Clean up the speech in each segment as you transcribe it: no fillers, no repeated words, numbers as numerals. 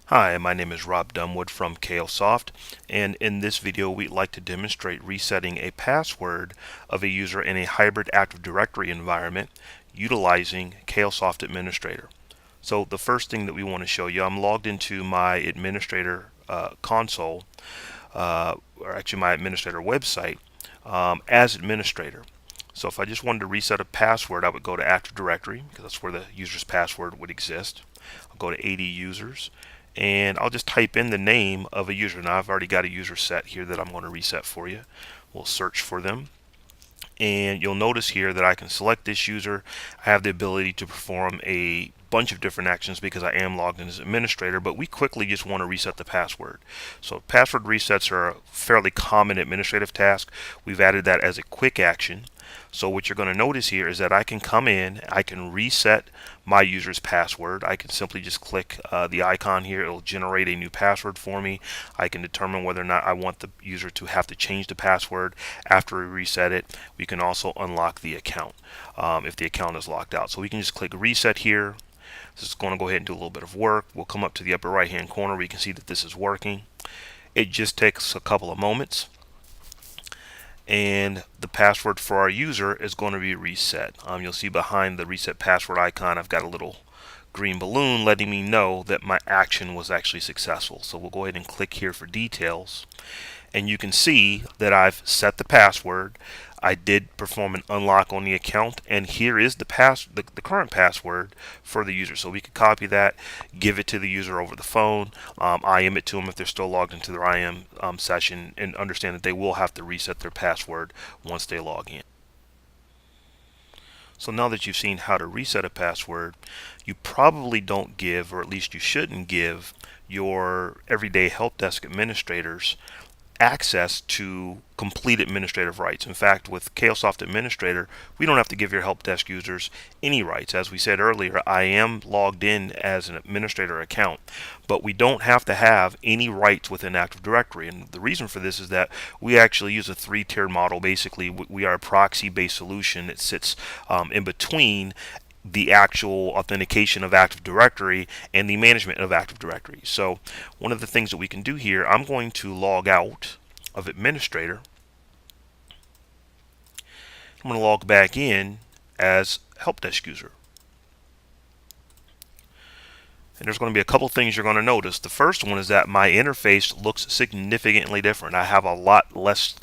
Hi, my name is Rob Dunwood from KLSoft, and in this video we'd like to demonstrate resetting a password of a user in a hybrid Active Directory environment utilizing KLSoft Administrator. So the first thing that we want to show you, I'm logged into my administrator console, or actually my administrator website, as administrator. So if I just wanted to reset a password, I would go to Active Directory because that's where the user's password would exist. I'll go to AD users and I'll just type in the name of a user. Now I've already got a user set here that I'm going to reset for you. We'll search for them. And you'll notice here that I can select this user. I have the ability to perform a bunch of different actions because I am logged in as administrator, but we quickly just want to reset the password. So password resets are a fairly common administrative task. We've added that as a quick action. So what you're going to notice here is that I can come in, I can reset my user's password. I can simply just click the icon here. It'll generate a new password for me. I can determine whether or not I want the user to have to change the password after we reset it. We can also unlock the account if the account is locked out. So we can just click reset here. This is going to go ahead and do a little bit of work. We'll come up to the upper right hand corner. We can see that this is working. It just takes a couple of moments, and the password for our user is going to be reset. You'll see behind the reset password icon I've got a little green balloon letting me know that my action was actually successful. So we'll go ahead and click here for details, and you can see that I've set the password. I did perform an unlock on the account, and here is the current password for the user. So we could copy that, give it to the user over the phone, IM it to them if they're still logged into their IM session, and understand that they will have to reset their password once they log in. So now that you've seen how to reset a password, you probably don't give, or at least you shouldn't give, your everyday help desk administrators access to complete administrative rights. In fact, with KLSoft Administrator, we don't have to give your help desk users any rights. As we said earlier, I am logged in as an administrator account, but we don't have to have any rights within Active Directory. And the reason for this is that we actually use a three-tiered model. Basically, we are a proxy-based solution that sits in between the actual authentication of Active Directory and the management of Active Directory. So one of the things that we can do here, I'm going to log out of administrator. I'm going to log back in as help desk user. And there's going to be a couple things you're going to notice. The first one is that my interface looks significantly different. I have a lot less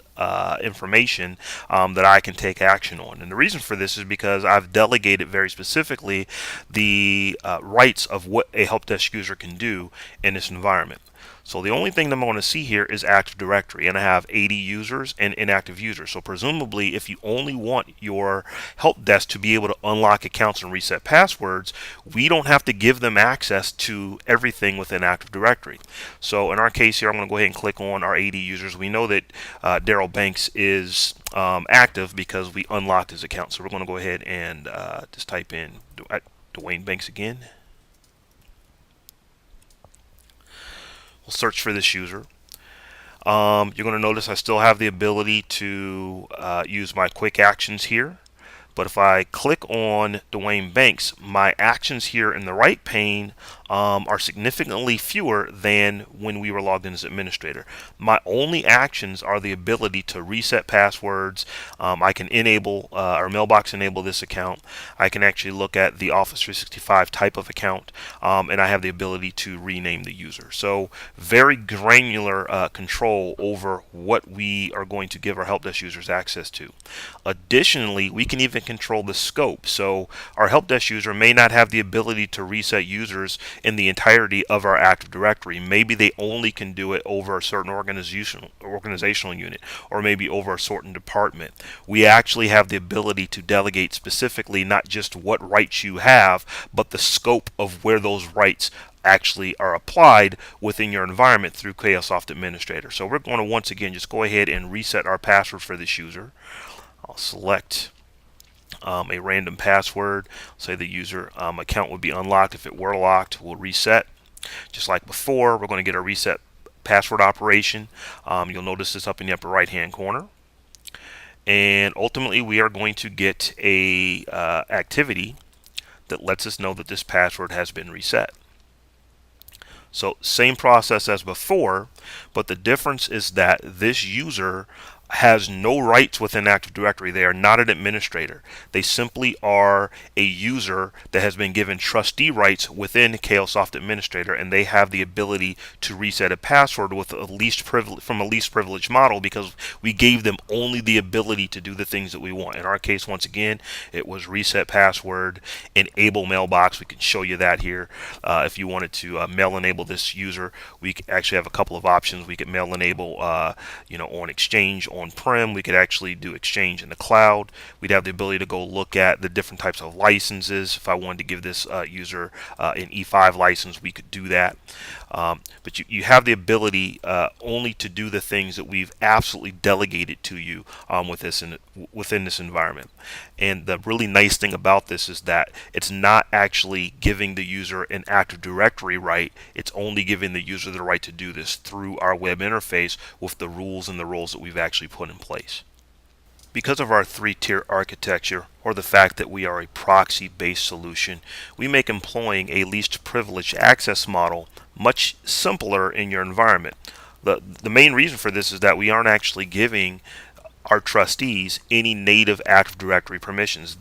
information that I can take action on. And the reason for this is because I've delegated very specifically the rights of what a help desk user can do in this environment. So the only thing that I'm going to see here is Active Directory, and I have 80 users and inactive users. So presumably, if you only want your help desk to be able to unlock accounts and reset passwords, we don't have to give them access to everything within Active Directory. So in our case here, I'm going to go ahead and click on our 80 users. We know that Daryl Banks is active because we unlocked his account. So we're going to go ahead and just type in Dwayne Banks again. We'll search for this user. You're going to notice I still have the ability to use my quick actions here. But if I click on Dwayne Banks, my actions here in the right pane are significantly fewer than when we were logged in as administrator. My only actions are the ability to reset passwords. I can enable or mailbox enable this account. I can actually look at the Office 365 type of account, and I have the ability to rename the user. So very granular control over what we are going to give our help desk users access to. Additionally, we can even control the scope. So our help desk user may not have the ability to reset users in the entirety of our Active Directory. Maybe they only can do it over a certain organizational unit, or maybe over a certain department. We actually have the ability to delegate specifically not just what rights you have, but the scope of where those rights actually are applied within your environment through KLSoft Administrator. So we're going to once again just go ahead and reset our password for this user. I'll select a random password. Say the user account would be unlocked. If it were locked, we'll reset. Just like before, we're going to get a reset password operation. You'll notice this up in the upper right hand corner. And ultimately, we are going to get a activity that lets us know that this password has been reset. So same process as before, but the difference is that this user has no rights within Active Directory. They are not an administrator. They simply are a user that has been given trustee rights within KLSoft Administrator, and they have the ability to reset a password with a least privilege from a least privilege model, because we gave them only the ability to do the things that we want. In our case, once again, it was reset password, enable mailbox. We can show you that here. If you wanted to mail enable this user, we actually have a couple of options. We could mail enable, on Exchange, on-prem. We could actually do Exchange in the cloud. We'd have the ability to go look at the different types of licenses. If I wanted to give this user an E5 license, we could do that. But you have the ability only to do the things that we've absolutely delegated to you within this environment. And the really nice thing about this is that it's not actually giving the user an Active Directory right. It's only giving the user the right to do this through our web interface with the rules and the roles that we've actually put in place. Because of our three-tier architecture, or the fact that we are a proxy-based solution, we make employing a least privilege access model much simpler in your environment. The main reason for this is that we aren't actually giving our trustees any native Active Directory permissions.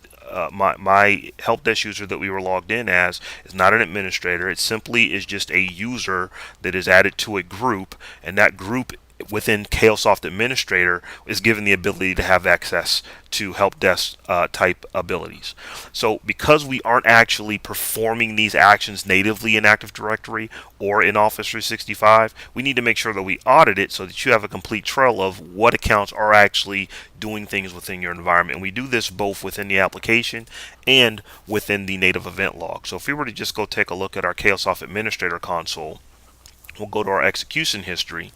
My help desk user that we were logged in as is not an administrator. It simply is just a user that is added to a group, and that group within KLSoft Administrator is given the ability to have access to help desk type abilities. So because we aren't actually performing these actions natively in Active Directory or in Office 365, we need to make sure that we audit it so that you have a complete trail of what accounts are actually doing things within your environment. And we do this both within the application and within the native event log. So if we were to just go take a look at our KLSoft Administrator console, we'll go to our execution history.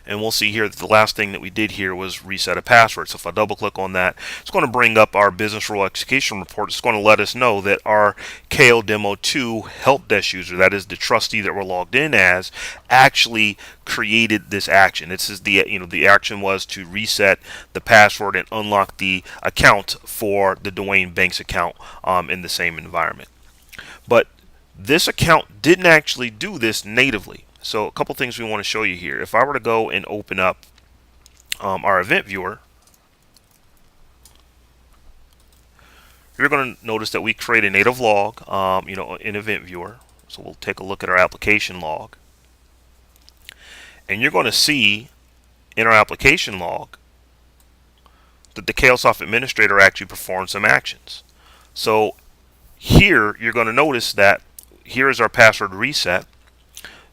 And we'll see here that the last thing that we did here was reset a password. So if I double click on that, it's going to bring up our business rule execution report. It's going to let us know that our KL Demo 2 help desk user, that is the trustee that we're logged in as, actually created this action. This is the action was to reset the password and unlock the account for the Dwayne Banks account in the same environment. But this account didn't actually do this natively. So a couple things we want to show you here. If I were to go and open up our event viewer, you're going to notice that we create a native log in event viewer. So we'll take a look at our application log. And you're going to see in our application log that the KLSoft Administrator actually performed some actions. So here you're going to notice that here is our password reset.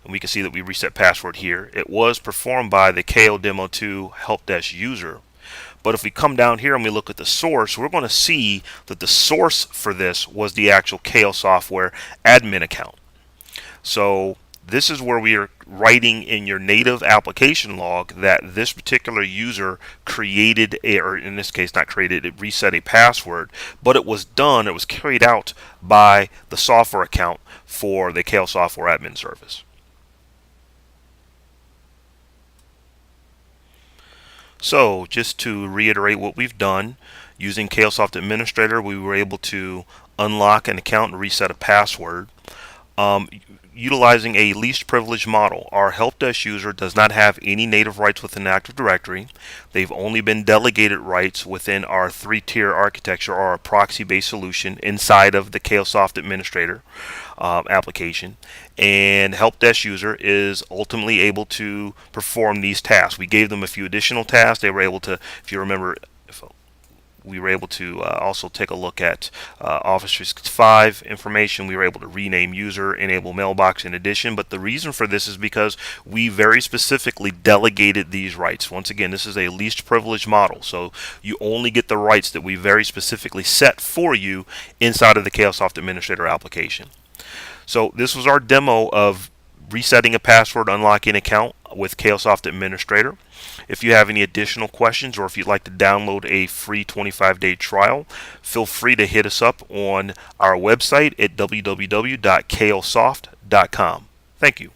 And we can see that we reset password here. It was performed by the KL Demo 2 help desk user. But if we come down here and we look at the source, we're going to see that the source for this was the actual KL Software admin account. So this is where we are writing in your native application log that this particular user created, or in this case not created, it reset a password, but it was carried out by the software account for the KL Software admin service. So just to reiterate what we've done, using KLSoft Administrator, we were able to unlock an account and reset a password. Utilizing a least privilege model, our help desk user does not have any native rights within Active Directory. They've only been delegated rights within our three-tier architecture, or our proxy-based solution inside of the KLSoft Administrator application. And help desk user is ultimately able to perform these tasks. We gave them a few additional tasks. They were able to, if you remember, we were able to also take a look at Office 365 information. We were able to rename user, enable mailbox in addition. But the reason for this is because we very specifically delegated these rights. Once again, this is a least privilege model. So you only get the rights that we very specifically set for you inside of the KLSoft Administrator application. So this was our demo of resetting a password, unlocking an account with KLSoft Administrator. If you have any additional questions, or if you'd like to download a free 25-day trial, feel free to hit us up on our website at www.klsoft.com. Thank you.